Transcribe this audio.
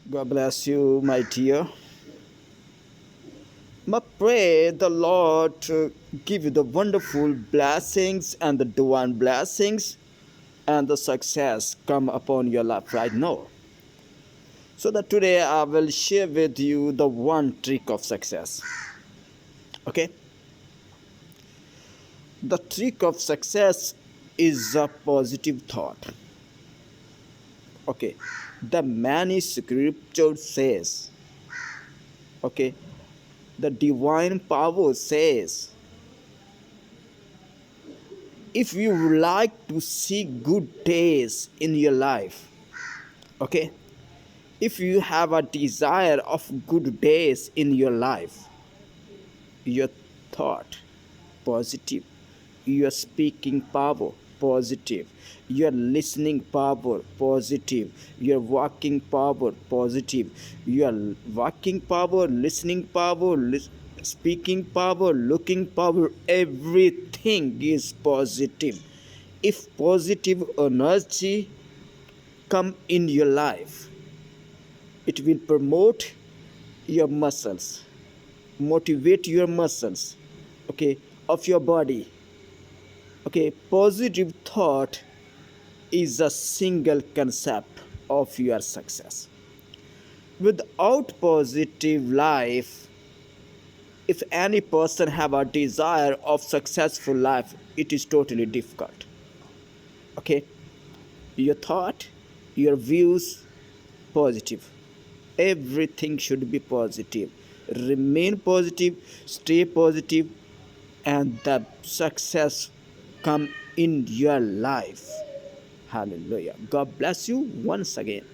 God bless you, my dear. I pray the Lord to give you the wonderful blessings and the divine blessings and the success come upon your life right now. So that today I will share with you the one trick of success. Okay? The trick of success is a positive thought. Okay? The many scripture says, okay, the divine power says, if you would like to see good days in your life, okay, if you have a desire of good days in your life, your thought positive, your speaking power positive, your listening power positive, your walking power positive, your walking power, listening power, speaking power, looking power, everything is positive. If positive energy come in your life, it will promote your muscles, motivate your muscles, okay, of your body. Okay, positive thought is a single concept of your success. Without positive life, if any person have a desire of successful life, it is totally difficult. Okay, your thought, your views, positive. Everything should be positive. Remain positive, stay positive, and the success come in your life. Hallelujah. God bless you once again.